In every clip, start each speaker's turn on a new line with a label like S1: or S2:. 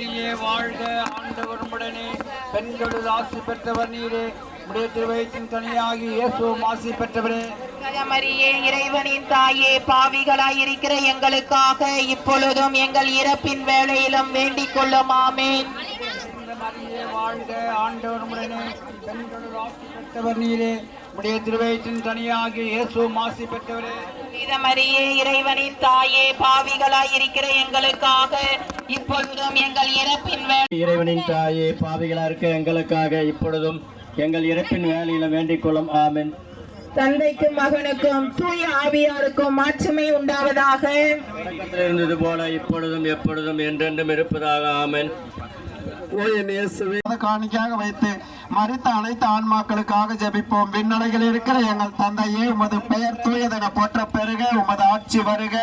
S1: மரியே வாழ்க, ஆண்டவர் உடனே பெண்களுள் ஆசி பெற்றவர் நீரே. உடைய திருவயிற்றின் கனியாகி இயேசுவும் ஆசி பெற்றவரே.
S2: மரியே இறைவனின் தாயே, பாவிகளாயிருக்கிற எங்களுக்காக இப்பொழுதும் எங்கள் இறப்பின் வேளையிலும் வேண்டிக் கொள்ளும். ஆமென்.
S1: மரியே வாழ்க, ஆண்டவர் உடனே பெண்களுள் ஆசி பெற்றவர் நீரே. உடைய திருவயிற்றின் கனியாகி இயேசுவும் ஆசி பெற்றவரே.
S2: மரியே இறைவனின் தாயே, பாவிகளாயிருக்கிற எங்களுக்காக இப்பொழுதும் எங்கள் இறப்பின்
S3: இறைவனின் தாயே, பாவிகளா இருக்க எங்களுக்காக இப்பொழுதும் எங்கள் இறப்பின் வேலையில வேண்டிக் கொள்ளும். ஆமென்.
S2: தந்தைக்கும் மகனுக்கும் தூய ஆவியாருக்கும் மாட்சிமை உண்டாவதாக.
S3: இருந்தது போல இப்பொழுதும் எப்பொழுதும் என்றென்றும் இருப்பதாக. ஆமென்.
S4: காணிக்கையாக வைத்து மரித்த அனைத்து ஆன்மாக்களுக்காக ஜெபிப்போம். விண்ணலைகள் இருக்கிற எங்கள் தந்தையே, உமது பெயர் தூயதென போற்ற பெருக. உமது ஆட்சி வருக.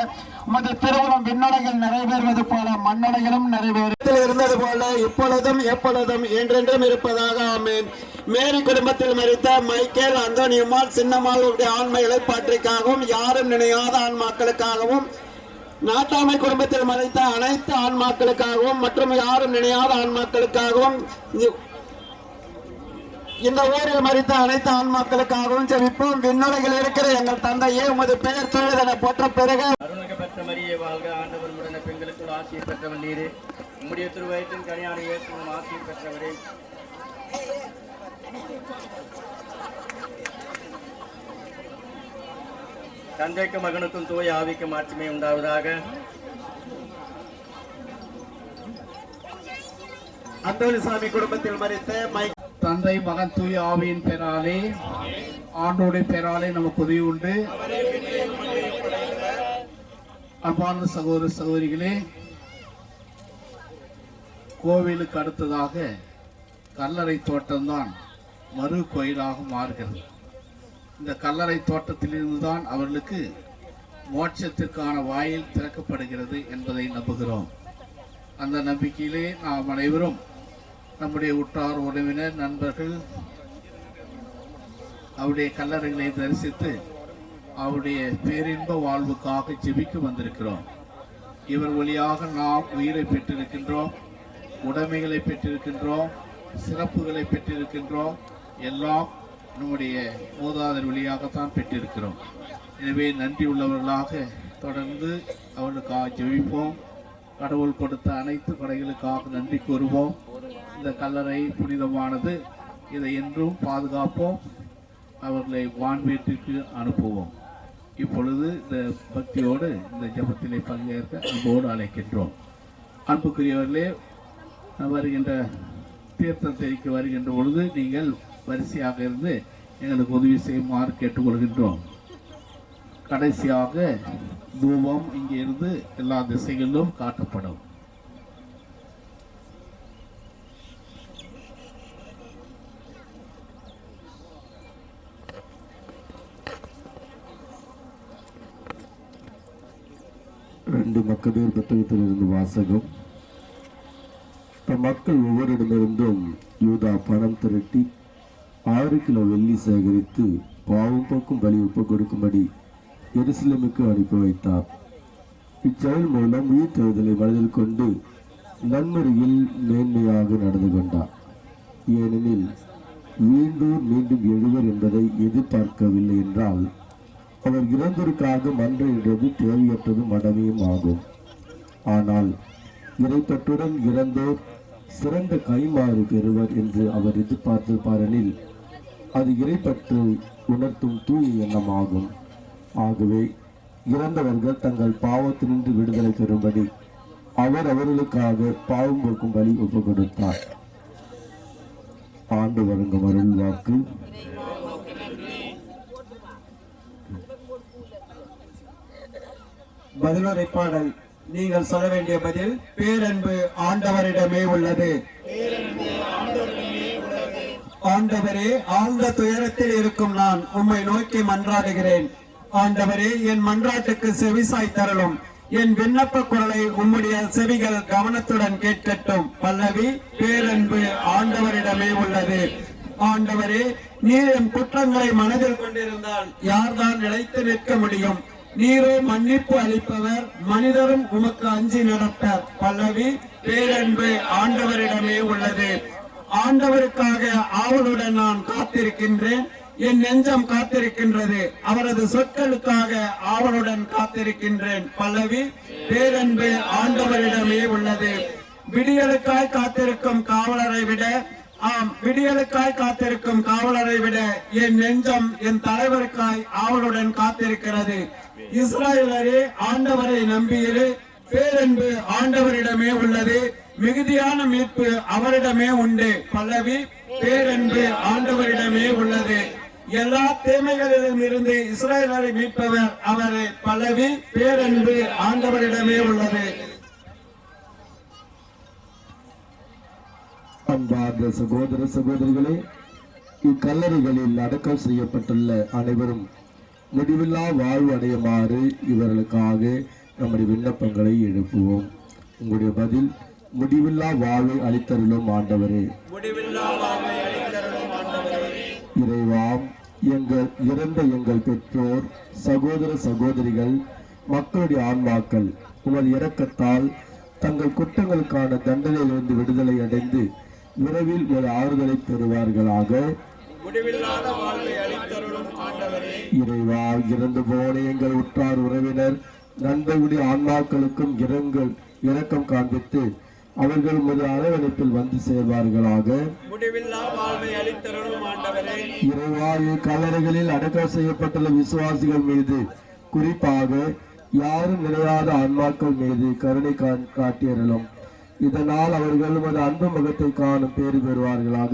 S4: உமது திருவுளம் விண்ணலைகள் நிறைவேறுவது போல மண்ணலைகளும் நிறைவேறும் இருந்தது போல இப்பொழுதும் எப்பொழுதும் என்றென்றும் இருப்பதாக. ஆமென். மேரி குடும்பத்தில் மரித்த மைக்கேல், அந்தோனியுமால், சின்னம்மாளுடைய ஆன்ம இழைப்பாற்றிற்காகவும் யாரும் நினையாத ஆன்மாக்களுக்காகவும், நாட்டாமை குடும்பத்தில் மறைத்த அனைத்து ஆன்மாக்களுக்காகவும் மற்றும் யாரும் நினையாத ஆன்மாக்களுக்காகவும், இந்த ஊரில் மறித்த அனைத்து ஆன்மாக்களுக்காகவும் ஜெபிப்போம். விண்ணுலகில் இருக்கிற எங்கள் தந்தையே, உமது பெயர் தூயதென போற்ற பெருக.
S3: அருள்மிகு பெற்ற மரியே வாழ்க, ஆண்டவர் உடனே பெண்களுக்குள் ஆசியை பெற்றவர் நீரே. உம்முடைய திருவயிற்றின் கனியான இயேசுவும் ஆசியை பெற்றவரே. தந்தைக்கும் மகனுக்கும் தூய ஆவிக்கும் மாட்சிமை உண்டாவதாக.
S4: அந்தோனிசாமி குடும்பத்தில் மறித்த
S5: தந்தை மகன் தூய ஆவியின் பெயராலே, ஆண்டோடைய பெயராலே நமக்கு உதவி உண்டு. அன்பார்ந்த சகோதர சகோதரிகளே, கோவிலுக்கு அடுத்ததாக கல்லறை தோட்டம்தான் மறு கோயிலாக மாறுகிறது. இந்த கல்லறை தோட்டத்திலிருந்துதான் அவர்களுக்கு மோட்சத்திற்கான வாயில் திறக்கப்படுகிறது என்பதை நம்புகிறோம். அந்த நம்பிக்கையிலே நாம் அனைவரும் நம்முடைய உற்றார் உறவினர் நண்பர்கள் அவருடைய கல்லறைகளை தரிசித்து அவருடைய பேரின்ப வாழ்வுக்காக ஜெபிக்க வந்திருக்கிறோம். இவர் வழியாக நாம் உயிரை பெற்றிருக்கின்றோம், உடைமைகளை பெற்றிருக்கின்றோம், சிறப்புகளை பெற்றிருக்கின்றோம். எல்லாம் நம்முடைய மூதாதையர் வழியாகத்தான் பெற்றிருக்கிறோம். எனவே நன்றி உள்ளவர்களாக தொடர்ந்து அவர்களுக்காக ஜெபிப்போம். கடவுள் கொடுத்த அனைத்து கொடைகளுக்காக நன்றி கூறுவோம். இந்த கல்லறை புனிதமானது, இதை என்றும் பாதுகாப்போம். அவர்களை வான்வீட்டிற்கு அனுப்புவோம். இப்பொழுது இந்த பக்தியோடு இந்த ஜெபத்திலே பங்கேற்க அன்போடு அழைக்கின்றோம். அன்புக்குரியவர்களே, வருகின்ற தீர்த்தம் தெரிவிக்க வருகின்ற பொழுது நீங்கள் வரிசையாக இருந்து எங்களுக்கு உதவி செய்யுமாறு கேட்டுக்கொள்கின்றோம். கடைசியாக தூபம் இங்கே இருந்து எல்லா திசைகளிலும் காட்டப்படும்.
S6: ரெண்டு மக்கபேர் புத்தகத்திலிருந்து வாசகம். மக்கள் ஒவ்வொருடமிருந்தும் யூதா பணம் திரட்டி 6 கிலோ வெள்ளி சேகரித்து பாவம் போக்கும் பலி ஒப்பு கொடுக்கும்படி எருசலேமுக்கு அனுப்பி வைத்தார். இச்செயல் மூலம் உயிர் தேர்தலை மனதில் கொண்டு நன்முறையில் மேன்மையாக நடந்து கொண்டார். ஏனெனில் மீண்டும் மீண்டும் எழுவர் என்பதை எதிர்பார்க்கவில்லை என்றால் அவர் இறந்தோருக்காக மன்றிடுவது தேவையற்றதும் மடமையும் ஆகும். ஆனால் இறைப்பற்றுடன் இறந்தோர் சிறந்த கைமாறு பெறுவர் என்று அவர் எதிர்பார்த்திருப்பாரெனில் அது இறைப்பற்று உணர்த்தும் தூய எண்ணமாகும். ஆகவே இறந்தவர்கள் தங்கள் பாவத்தினின்று விடுதலை பெறும்படி அவர் அவர்களுக்காக பாவம் போக்கும் பலி ஒப்பு கொடுத்தார். ஆண்டு வழங்கும் அருள் வாக்கு.
S4: பதிலுரை பாடல். நீங்கள் சொல்ல வேண்டிய பதில், பேரன்பு ஆண்டவரிடமே உள்ளது. ஆண்டவரே, ஆழ்ந்த துயரத்தில் இருக்கும் நான் உம்மை நோக்கி மன்றாடுகிறேன். ஆண்டவரே, என் மன்றாட்டுக்கு செவிசாய் தரலும். என் விண்ணப்ப குரலை உம்முடைய செவிகள் கவனத்துடன் கேட்கட்டும். பல்லவி. பேரன்பு ஆண்டவரிடமே உள்ளது. ஆண்டவரே, நீர் என் குற்றங்களை மனதில் கொண்டிருந்தால் யார்தான் நிலைத்து நிற்க முடியும்? நீரோ மன்னிப்பு அளிப்பவர், மனிதரும் உமக்கு அஞ்சி நடப்பர். பல்லவி. பேரன்பு ஆண்டவரிடமே உள்ளது. ஆண்டவருக்காக ஆவலுடன் நான் காத்திருக்கின்றேன். என் நெஞ்சம் காத்திருக்கின்றது. அவரது சொற்களுக்காக ஆவலுடன் காத்திருக்கின்றேன். பல்லவி. பேரன்பு ஆண்டவரிடமே உள்ளது. விடியலுக்காய் காத்திருக்கும் காவலரை விட விடியலுக்காய் காத்திருக்கும் காவலரை விட என் நெஞ்சம் என் தலைவருக்காய் ஆவலுடன் காத்திருக்கிறது. இஸ்ராயலரே, ஆண்டவரை நம்பியிரு. பேரன்பு ஆண்டவரிடமே உள்ளது. மிகுதியான மீட்பு அவரிடமே உண்டு. பல்லவி. பேரன்பு ஆண்டவரிடமே உள்ளது. எல்லா தீமைகளிலும் இருந்து இஸ்ராயலரை மீட்பவர் அவரே. பல்லவி. பேரன்பு ஆண்டவரிடமே உள்ளது.
S6: அன்பார்ந்த சகோதர சகோதரிகளே, இக்கல்லறைகளில் அடக்கம் செய்யப்பட்டுள்ள அனைவரும் முடிவில்லா வாழ்வு அடையுமாறு இவர்களுக்காக நம்முடைய விண்ணப்பங்களை எழுப்புவோம். உங்களுடைய பதில்: முடிவில்லா வாழ்வை அளித்தருளும் ஆண்டவரே. இறைவாம், இறந்த எங்கள் பெற்றோர், சகோதர சகோதரிகள், மக்களுடைய ஆன்மாக்கள் உமது இரக்கத்தால் தங்கள் குற்றங்களுக்கான தண்டனையிலிருந்து விடுதலை அடைந்து விரைவில் ஒரு ஆறுதலை பெறுவார்களாக. இறைவா, இறந்து போன எங்கள் உற்றார் உறவினர் நண்பர்களுடைய ஆன்மாக்களுக்கும் இரக்கம் காண்பித்து அவர்கள் உமது அரவணைப்பில் வந்து சேர்வார்களாக. இறைவா, கல்லறைகளில் அடக்கம் செய்யப்பட்டுள்ள விசுவாசிகள் மீது, குறிப்பாக யாரும் நினையாத ஆன்மாக்கள் மீது கருணை காட்டியறலும். இதனால் அவர்கள் உமது அன்பு முகத்தை காணும் பேறு பெறுவார்களாக.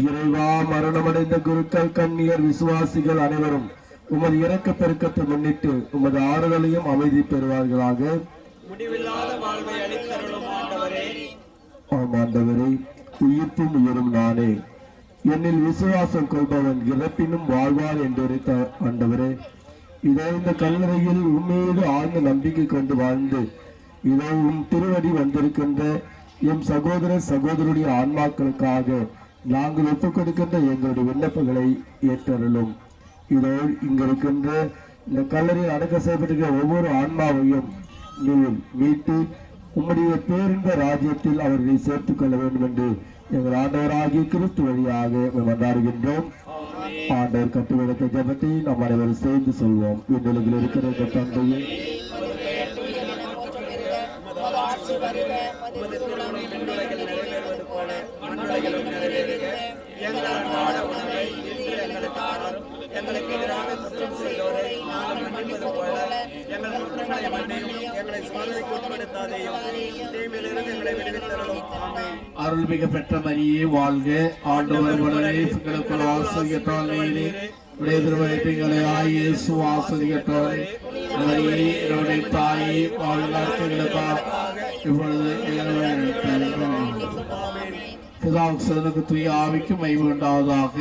S6: இறைவா, மரணமடைந்த குருக்கள், கன்னியர், விசுவாசிகள் அனைவரும் உமது இரக்க பெருக்கத்தை முன்னிட்டு உமது ஆறுதலையும் அமைதி பெறுவார்களாக. ஆம் ஆண்டவரே, உயிர்ப்பும் உயரும் நானே. என்னில் விசுவாசம் கொள்பவன் இறப்பினும் வாழ்வான் என்று உரைத்த ஆண்டவரே, இதோ இந்த கல்லறையில் உண்மையோடு ஆழ்ந்த நம்பிக்கை கொண்டு வாழ்ந்து இதோ உம் திருவடி வந்திருக்கின்ற எம் சகோதர சகோதரருடைய ஆன்மாக்களுக்காக நாங்கள் ஒப்புக் கொடுக்கின்ற எங்களுடைய விண்ணப்பங்களை ஏற்றருளும். இதோ இங்கிருக்கின்ற இந்த கல்லறையில் அடக்க செய்யப்பட்டிருக்கிற ஒவ்வொரு ஆன்மாவையும் நீர் மீட்டு உம்முடைய பேரின்ப ராஜ்யத்தில் அவர்களை சேர்த்துக் கொள்ள வேண்டும் என்று எங்கள் ஆண்டவராகிய கிறிஸ்து வழியாக மன்றாடுகின்றோம். ஆண்டவர் கட்டுவிடத்த ஜெபத்தை நாம் அனைவரும் சேர்ந்து சொல்வோம். விண்ணுலகில் இருக்கிற இந்த தந்தையை,
S3: எங்களுக்கு எதிராக குற்றம் செய்தோரை நாங்கள் மன்னிப்பது போல எங்கள் குற்றங்களை மன்னியும், எங்களை சோதனைக்கு உட்படுத்தாதேயும், தீமையிலிருந்து எங்களை விடுவித்தருளும். ஆமென்.
S5: அருள்மிகு பெற்ற மரியே வாழ்க. ஆண்டவர் உடனே எங்களுக்குள் ஆசிரியத்தால் நீரே உடைய திருவயிற்றை இயேசு ஆசிரியத்தாரே என்னுடைய தாயே வாழ்நாட்களுக்காக இப்பொழுது பிதாவுக்கு தூய ஆவிக்கு மகிமை உண்டாவதாக.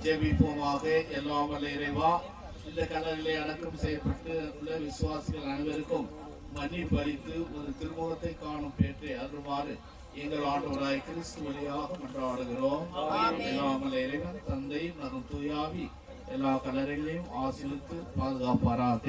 S5: ஜெபிப்போமாக. எல்லாம் வல்ல இறைவா, இந்த கல்லறையிலே அடக்கம் செய்யப்பட்டு உள்ள விசுவாசிகள் அனைவருக்கும் மன்னிப்பு அளித்து ஒரு திருமுகத்தை காணும் பேற்றை அருள்மாறு எங்கள் ஆண்டவராய் கிறிஸ்து வழியாக மன்றாடுகிறோம். எல்லாம் வல்ல இறைவன் தந்தை மற்றும் தூயாவி எல்லா கல்லறைகளையும் ஆசீர்வதித்து பாதுகாப்பாராக.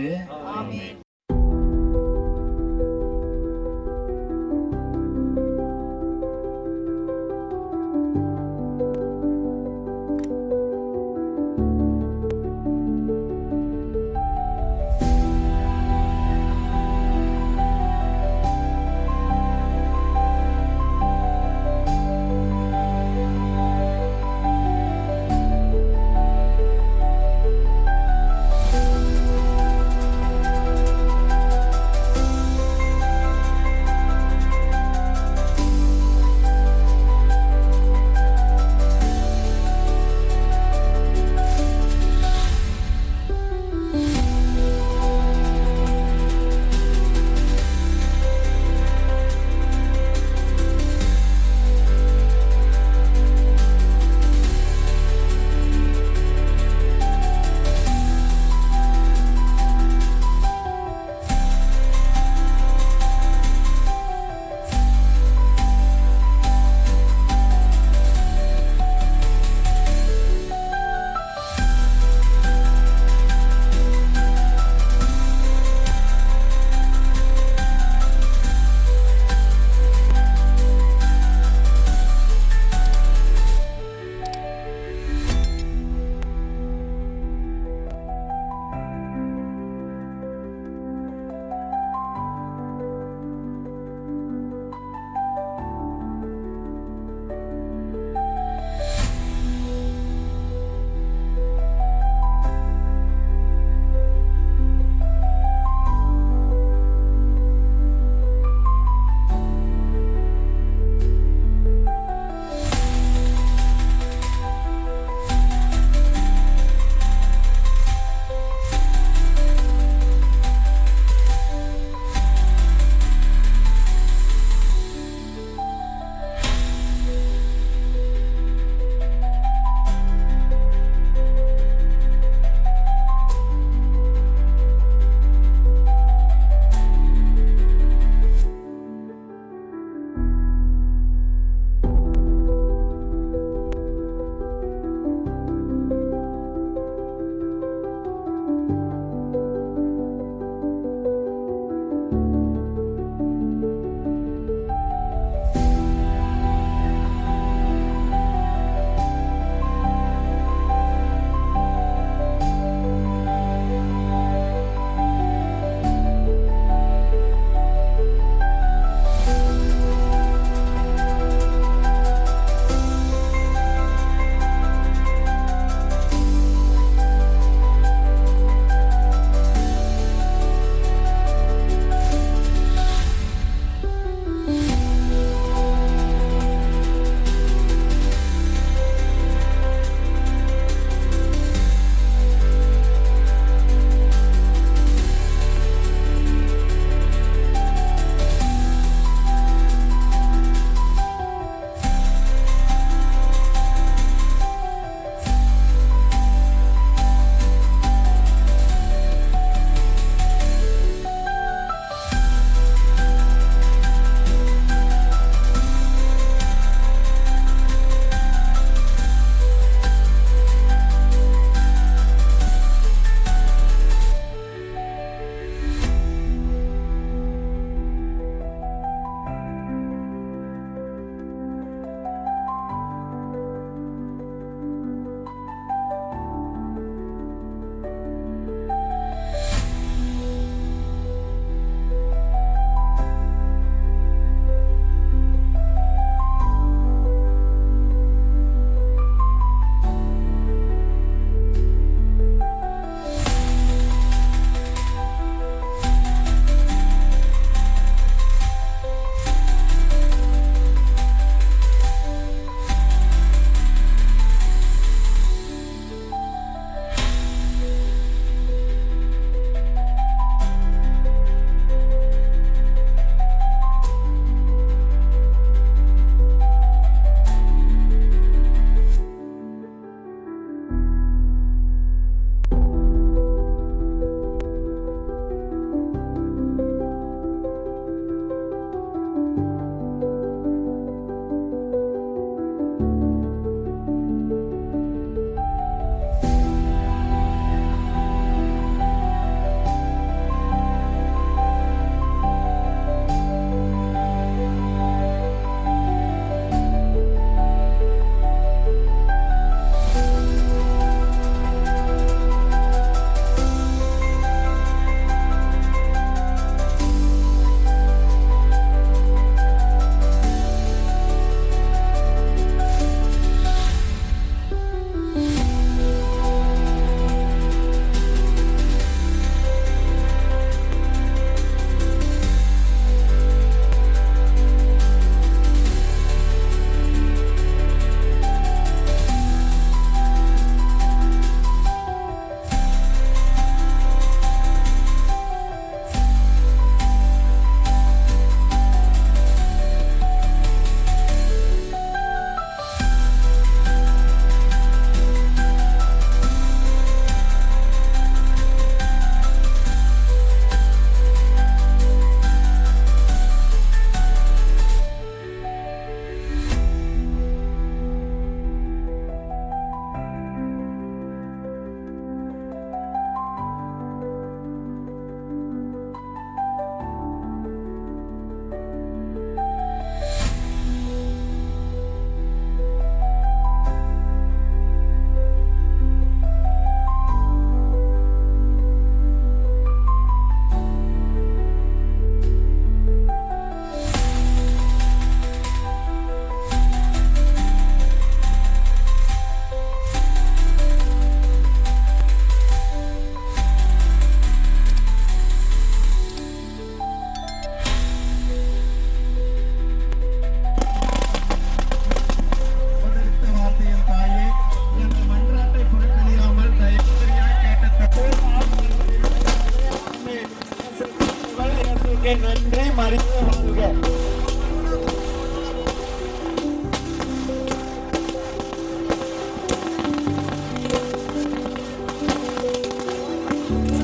S2: ஆண்டவரே